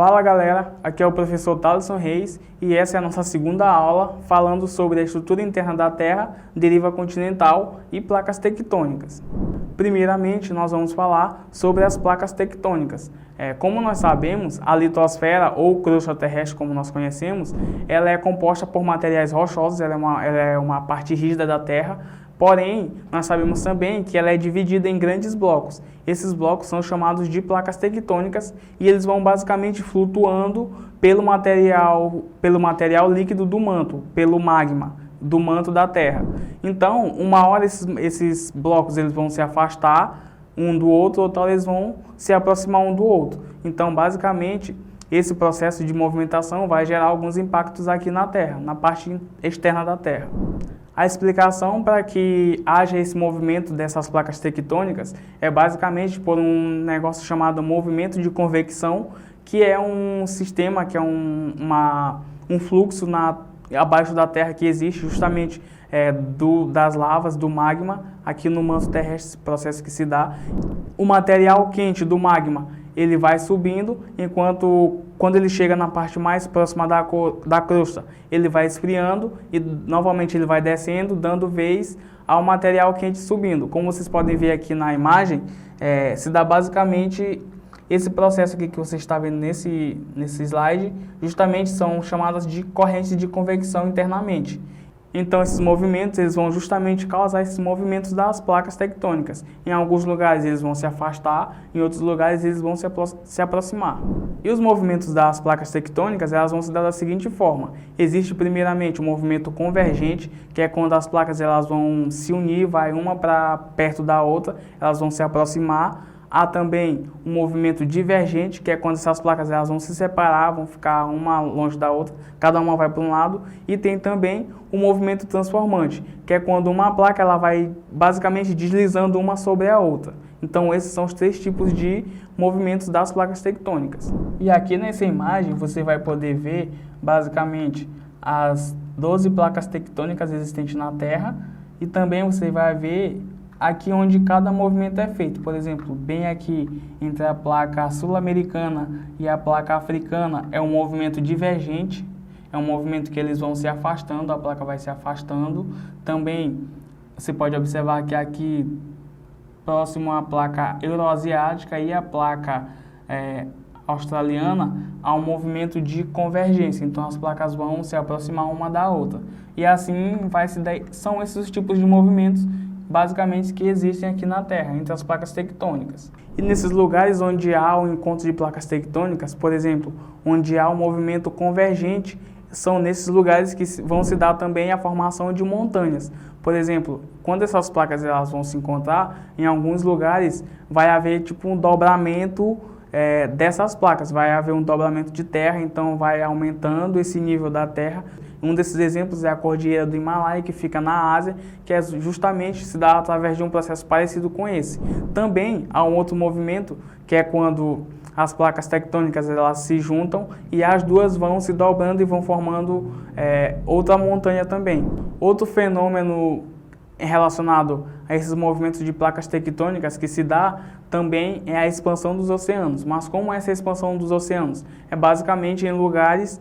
Fala galera, aqui é o professor Thaleson Reis e essa é a nossa segunda aula falando sobre a estrutura interna da Terra, deriva continental e placas tectônicas. Primeiramente, nós vamos falar sobre as placas tectônicas. Como nós sabemos, a litosfera ou crosta terrestre, como nós conhecemos, ela é composta por materiais rochosos, ela é uma parte rígida da Terra. Porém, nós sabemos também que ela é dividida em grandes blocos. Esses blocos são chamados de placas tectônicas e eles vão basicamente flutuando pelo material líquido do manto, pelo magma do manto da Terra. Então, uma hora esses blocos eles vão se afastar um do outro, outra hora eles vão se aproximar um do outro. Então, basicamente, esse processo de movimentação vai gerar alguns impactos aqui na Terra, na parte externa da Terra. A explicação para que haja esse movimento dessas placas tectônicas é basicamente por um negócio chamado movimento de convecção, que é um sistema, que é um fluxo abaixo da Terra que existe justamente das lavas, do magma, aqui no manto terrestre, esse processo que se dá. O material quente do magma, ele vai subindo, enquanto quando ele chega na parte mais próxima da crosta, ele vai esfriando e novamente ele vai descendo, dando vez ao material quente subindo. Como vocês podem ver aqui na imagem, se dá basicamente esse processo aqui que você está vendo nesse slide, justamente são chamadas de correntes de convecção internamente. Então, esses movimentos eles vão justamente causar esses movimentos das placas tectônicas. Em alguns lugares eles vão se afastar, em outros lugares eles vão se aproximar. E os movimentos das placas tectônicas elas vão se dar da seguinte forma. Existe primeiramente o movimento convergente, que é quando as placas elas vão se unir, vai uma para perto da outra, elas vão se aproximar. Há também um movimento divergente, que é quando essas placas elas vão se separar, vão ficar uma longe da outra, cada uma vai para um lado. E tem também o movimento transformante, que é quando uma placa ela vai basicamente deslizando uma sobre a outra. Então esses são os três tipos de movimentos das placas tectônicas. E aqui nessa imagem você vai poder ver basicamente as 12 placas tectônicas existentes na Terra e também você vai ver aqui onde cada movimento é feito. Por exemplo, bem aqui entre a placa sul-americana e a placa africana é um movimento divergente, é um movimento que eles vão se afastando, a placa vai se afastando. Também você pode observar que aqui próximo à placa euroasiática e a placa australiana há um movimento de convergência, então as placas vão se aproximar uma da outra. E assim são esses os tipos de movimentos basicamente que existem aqui na Terra, entre as placas tectônicas. E nesses lugares onde há o encontro de placas tectônicas, por exemplo, onde há um movimento convergente, são nesses lugares que vão se dar também a formação de montanhas. Por exemplo, quando essas placas elas vão se encontrar, em alguns lugares vai haver tipo um dobramento dessas placas, vai haver um dobramento de terra, então vai aumentando esse nível da terra. Um desses exemplos é a Cordilheira do Himalaia, que fica na Ásia, que é justamente se dá através de um processo parecido com esse. Também há um outro movimento, que é quando as placas tectônicas elas se juntam e as duas vão se dobrando e vão formando outra montanha também. Outro fenômeno relacionado a esses movimentos de placas tectônicas que se dá também é a expansão dos oceanos. Mas como é essa expansão dos oceanos? É basicamente em lugares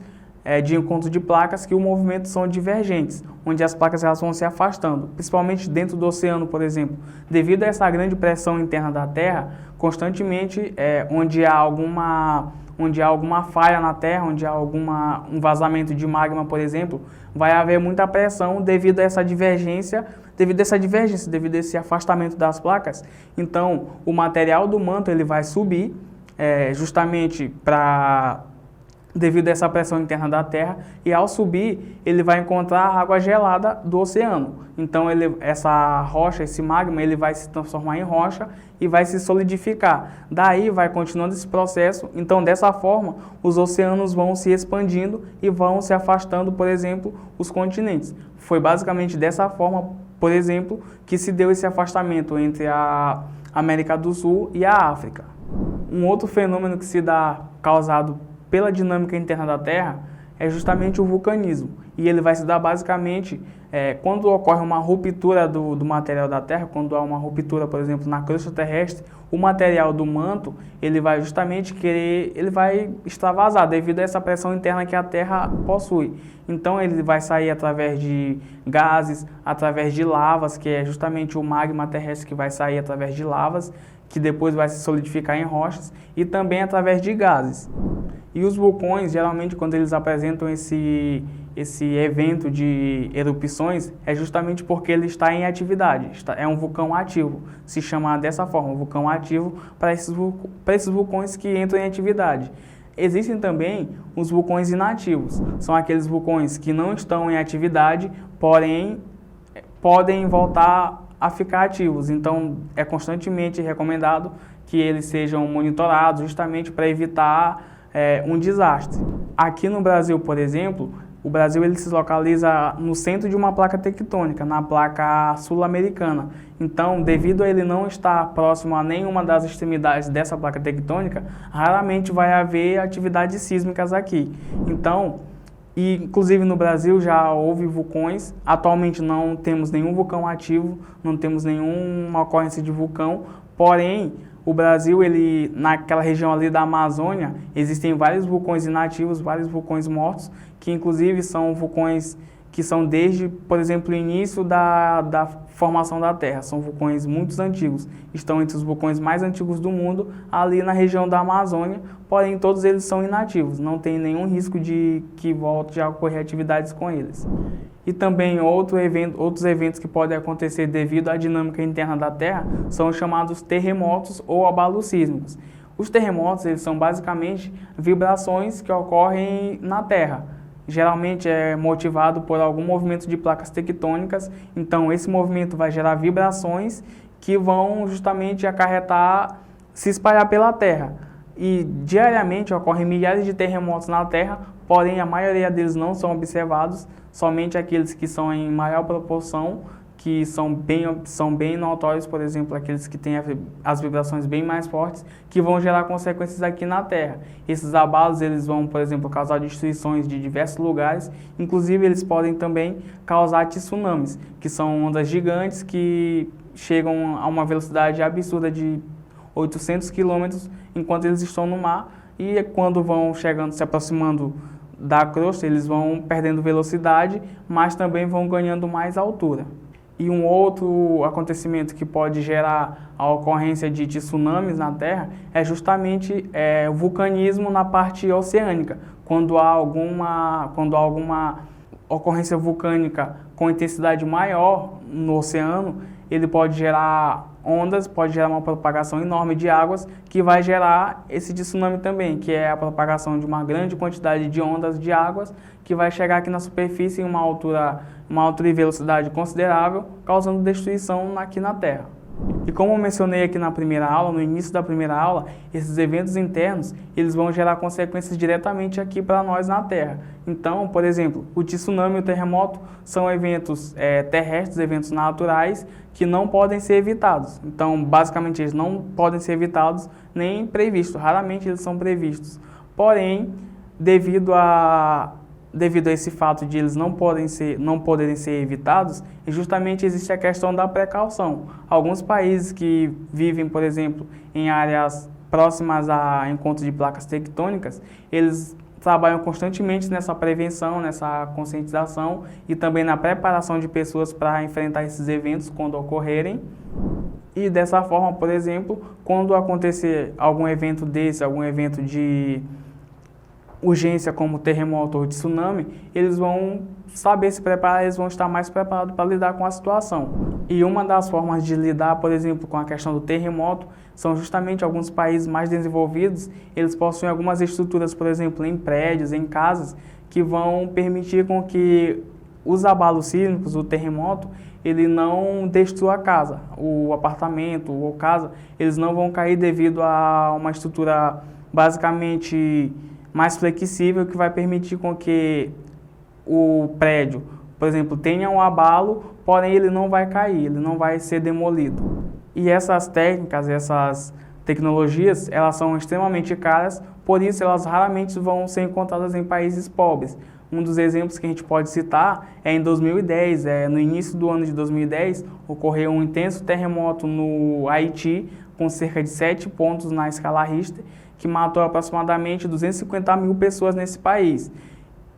de encontro de placas que os movimentos são divergentes, onde as placas elas vão se afastando, principalmente dentro do oceano, por exemplo. Devido a essa grande pressão interna da Terra, constantemente, onde há alguma falha na Terra, onde há um vazamento de magma, por exemplo, vai haver muita pressão devido a essa divergência, devido a esse afastamento das placas. Então, o material do manto ele vai subir, justamente devido a essa pressão interna da Terra, e ao subir, ele vai encontrar a água gelada do oceano. Então, essa rocha, esse magma, ele vai se transformar em rocha e vai se solidificar. Daí, vai continuando esse processo. Então, dessa forma, os oceanos vão se expandindo e vão se afastando, por exemplo, os continentes. Foi basicamente dessa forma, por exemplo, que se deu esse afastamento entre a América do Sul e a África. Um outro fenômeno que se dá causado pela dinâmica interna da Terra é justamente o vulcanismo. E ele vai se dar basicamente Quando ocorre uma ruptura do material da Terra, quando há uma ruptura, por exemplo, na crosta terrestre, o material do manto, ele vai justamente ele vai extravasar devido a essa pressão interna que a Terra possui. Então ele vai sair através de gases, através de lavas, que é justamente o magma terrestre que vai sair através de lavas, que depois vai se solidificar em rochas, e também através de gases. E os vulcões, geralmente, quando eles apresentam esse evento de erupções, é justamente porque ele está em atividade, é um vulcão ativo, se chama dessa forma, vulcão ativo para esses vulcões que entram em atividade. Existem também os vulcões inativos, são aqueles vulcões que não estão em atividade, porém podem voltar a ficar ativos, então é constantemente recomendado que eles sejam monitorados justamente para evitar um desastre. Aqui no Brasil, por exemplo, o Brasil ele se localiza no centro de uma placa tectônica, na placa sul-americana. Então, devido a ele não estar próximo a nenhuma das extremidades dessa placa tectônica, raramente vai haver atividades sísmicas aqui. Então, inclusive no Brasil já houve vulcões, atualmente não temos nenhum vulcão ativo, não temos nenhuma ocorrência de vulcão, porém, o Brasil, naquela região ali da Amazônia, existem vários vulcões inativos, vários vulcões mortos, que inclusive são vulcões que são desde, por exemplo, o início da formação da Terra. São vulcões muito antigos, estão entre os vulcões mais antigos do mundo, ali na região da Amazônia, porém todos eles são inativos, não tem nenhum risco de que volte a ocorrer atividades com eles. E também outros eventos que podem acontecer devido à dinâmica interna da Terra são os chamados terremotos ou abalos sísmicos. Os terremotos eles são basicamente vibrações que ocorrem na Terra. Geralmente é motivado por algum movimento de placas tectônicas, então esse movimento vai gerar vibrações que vão justamente acarretar, se espalhar pela Terra. E diariamente ocorrem milhares de terremotos na Terra, porém a maioria deles não são observados, somente aqueles que são em maior proporção, que são bem notórios, por exemplo, aqueles que têm as vibrações bem mais fortes, que vão gerar consequências aqui na Terra. Esses abalos eles vão, por exemplo, causar destruições de diversos lugares, inclusive eles podem também causar tsunamis, que são ondas gigantes que chegam a uma velocidade absurda de 800 km enquanto eles estão no mar, e quando vão chegando, se aproximando da crosta, eles vão perdendo velocidade, mas também vão ganhando mais altura. E um outro acontecimento que pode gerar a ocorrência de tsunamis na Terra é justamente o vulcanismo na parte oceânica. Quando há alguma ocorrência vulcânica com intensidade maior no oceano, ele pode gerar ondas, pode gerar uma propagação enorme de águas que vai gerar esse tsunami também, que é a propagação de uma grande quantidade de ondas de águas que vai chegar aqui na superfície em uma altura e velocidade considerável, causando destruição aqui na Terra. E como eu mencionei aqui na primeira aula, no início da primeira aula, esses eventos internos, eles vão gerar consequências diretamente aqui para nós na Terra. Então, por exemplo, o tsunami e o terremoto são eventos terrestres, eventos naturais, que não podem ser evitados. Então, basicamente, eles não podem ser evitados nem previstos, raramente eles são previstos. Porém, devido a esse fato de eles não poderem ser evitados, justamente existe a questão da precaução. Alguns países que vivem, por exemplo, em áreas próximas a encontros de placas tectônicas, eles trabalham constantemente nessa prevenção, nessa conscientização e também na preparação de pessoas para enfrentar esses eventos quando ocorrerem. E dessa forma, por exemplo, quando acontecer algum evento desse, algum evento de urgência como terremoto ou tsunami, eles vão saber se preparar, eles vão estar mais preparados para lidar com a situação. E uma das formas de lidar, por exemplo, com a questão do terremoto, são justamente alguns países mais desenvolvidos, eles possuem algumas estruturas, por exemplo, em prédios, em casas, que vão permitir com que os abalos sísmicos, o terremoto, ele não destrua a casa, o apartamento ou casa, eles não vão cair devido a uma estrutura basicamente mais flexível que vai permitir com que o prédio, por exemplo, tenha um abalo, porém ele não vai cair, ele não vai ser demolido. E essas técnicas, essas tecnologias, elas são extremamente caras, por isso elas raramente vão ser encontradas em países pobres. Um dos exemplos que a gente pode citar é em 2010, no início do ano de 2010, ocorreu um intenso terremoto no Haiti, com cerca de 7 pontos na escala Richter, que matou aproximadamente 250 mil pessoas nesse país.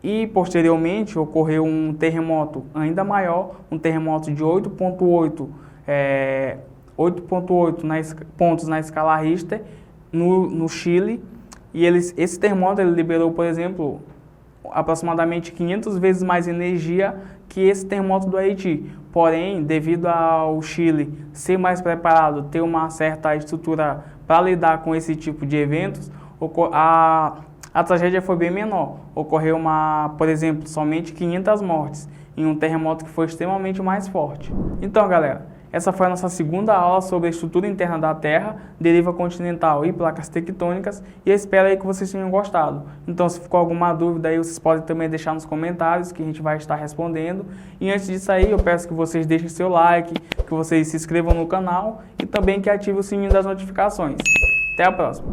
E, posteriormente, ocorreu um terremoto ainda maior, um terremoto de 8,8 pontos na escala Richter, no Chile. E esse terremoto ele liberou, por exemplo, aproximadamente 500 vezes mais energia que esse terremoto do Haiti. Porém, devido ao Chile ser mais preparado, ter uma certa estrutura para lidar com esse tipo de eventos, a tragédia foi bem menor. Ocorreu, por exemplo, somente 500 mortes em um terremoto que foi extremamente mais forte. Então, galera, essa foi a nossa segunda aula sobre a estrutura interna da Terra, deriva continental e placas tectônicas, e eu espero aí que vocês tenham gostado. Então, se ficou alguma dúvida aí, vocês podem também deixar nos comentários, que a gente vai estar respondendo. E antes disso aí, eu peço que vocês deixem seu like, que vocês se inscrevam no canal e também que ativem o sininho das notificações. Até a próxima!